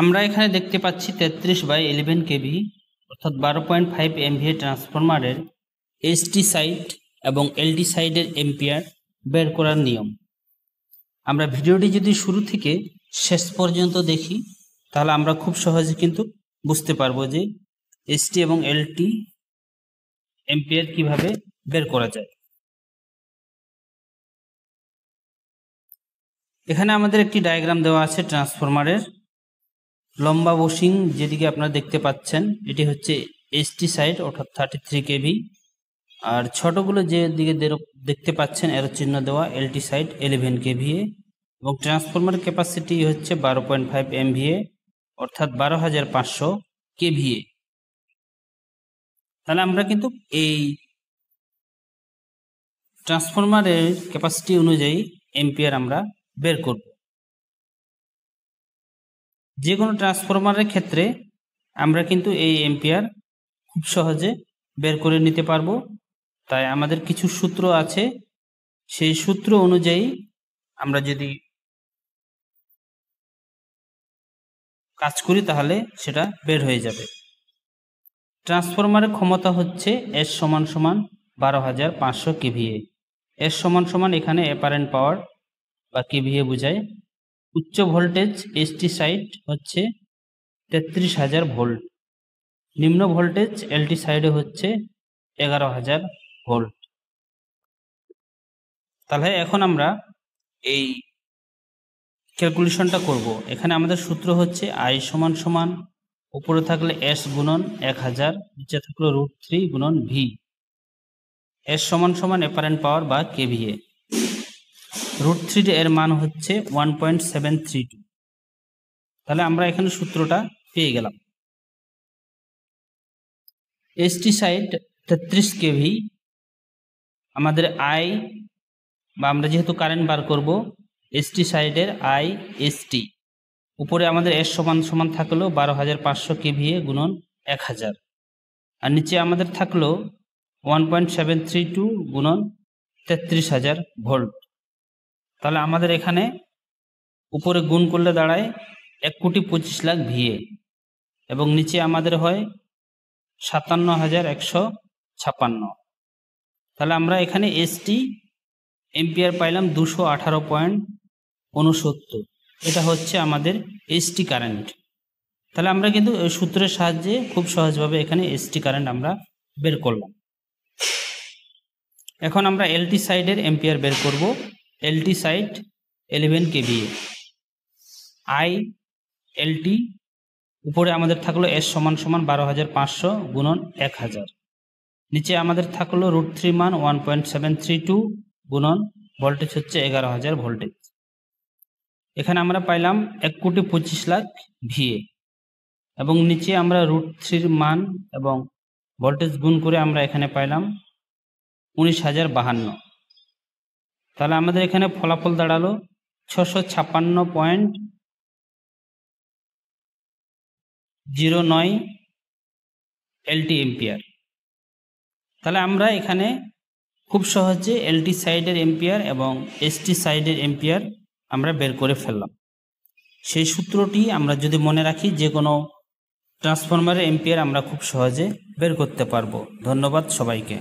আমরা এখানে দেখতে পাচ্ছি 33/11 কেভি অর্থাৎ 12.5 এমভিএ ট্রান্সফরমারের এসটি সাইড এবং এলটি সাইডের এম্পিয়ার বের করার নিয়ম। আমরা ভিডিওটি যদি শুরু থেকে শেষ পর্যন্ত দেখি তাহলে আমরা খুব সহজে কিন্তু বুঝতে পারবো যে এসটি এবং এলটি এম্পিয়ার কিভাবে বের করা যায়। এখানে আমাদের একটি ডায়াগ্রাম দেওয়া আছে ট্রান্সফরমারের। লম্বা বসিং যেদিকে আপনারা দেখতে পাচ্ছেন এটি হচ্ছে এসটি সাইড অর্থাৎ 33 কেভি, আর ছোটগুলো যে দিকে দেখতে পাচ্ছেন এর চিহ্ন দেওয়া এলটি সাইড 11 কেভিএ এবং ট্রান্সফরমারের ক্যাপাসিটি হচ্ছে 12.5 এমভিএ অর্থাৎ 12,500 কেভিএ। তাহলে আমরা কিন্তু এই ট্রান্সফরমারের ক্যাপাসিটি অনুযায়ী এম্পিয়ার আমরা বের করব। যে কোনো ট্রান্সফরমারের ক্ষেত্রে আমরা কিন্তু এই এম্পিয়ার খুব সহজে বের করে নিতে পারবো। তাই আমাদের কিছু সূত্র আছে, সেই সূত্র অনুযায়ী আমরা যদি কাজ করি তাহলে সেটা বের হয়ে যাবে। ট্রান্সফরমারের ক্ষমতা হচ্ছে এস সমান 12,500 কেভিএ। এস সমান এখানে অ্যাপারেন্ট পাওয়ার বা কেভিএ বোঝায়। উচ্চ ভোল্টেজ এসটি সাইড হচ্ছে 33,000 ভোল্ট, নিম্ন ভোল্টেজ এলটি সাইডে হচ্ছে 11,000 ভোল্ট। তাহলে এখন আমরা এই ক্যালকুলেশনটা করব। এখানে আমাদের সূত্র হচ্ছে আই সমান উপরে থাকলে এস গুণন 1000, নিচে থাকলো √3 গুণন ভি। এস সমান অ্যাপারেন্ট পাওয়ার বা কেভিএ। √3 এর মান হচ্ছে 1.732। তাহলে আমরা এখানে সূত্রটা পেয়ে গেলাম। এসটি সাইড 33 কেভি, আমাদের আই বা আমরা যেহেতু কারেন্ট বার করব এসটি সাইডের আই এসটি, উপরে আমাদের এস সমান থাকলো 12,500 কেভিএ গুণন 1000, আর নিচে আমাদের থাকলো 1.732 গুণন 33,000 ভোল্ট। তাহলে আমাদের এখানে উপরে গুণ করলে দাঁড়ায় 1,25,00,000 ভিএ এবং নিচে আমাদের হয় 57,156। তাহলে আমরা এখানে এসটি এম্পিয়ার পাইলাম 218.69। এটা হচ্ছে আমাদের এসটি কারেন্ট। তাহলে আমরা কিন্তু এই সূত্রের সাহায্যে খুব সহজভাবে এখানে এসটি কারেন্ট আমরা বের করলাম। এখন আমরা এলটি সাইডের এম্পিয়ার বের করব। LT side 11 KVA, I LT উপরে আমাদের থাকলো এস সমান 12,500 গুণন 1000, নিচে আমাদের থাকলো √3 মান 1.732 গুণন ভোল্টেজ হচ্ছে 11,000 ভোল্টেজ। এখানে আমরা পাইলাম 1,25,00,000 ভিএ এবং নিচে আমরা √3 মান এবং ভোল্টেজ গুণ করে আমরা এখানে পাইলাম 19,052। তাহলে আমাদের এখানে ফলাফল দাঁড়ালো 656.09 এলটি এম্পিয়ার। তাহলে আমরা এখানে খুব সহজে এলটি সাইডের এম্পিয়ার এবং এসটি সাইডের এম্পিয়ার আমরা বের করে ফেললাম। সেই সূত্রটি আমরা যদি মনে রাখি যে কোনো ট্রান্সফরমারের এম্পিয়ার আমরা খুব সহজে বের করতে পারবো। ধন্যবাদ সবাইকে।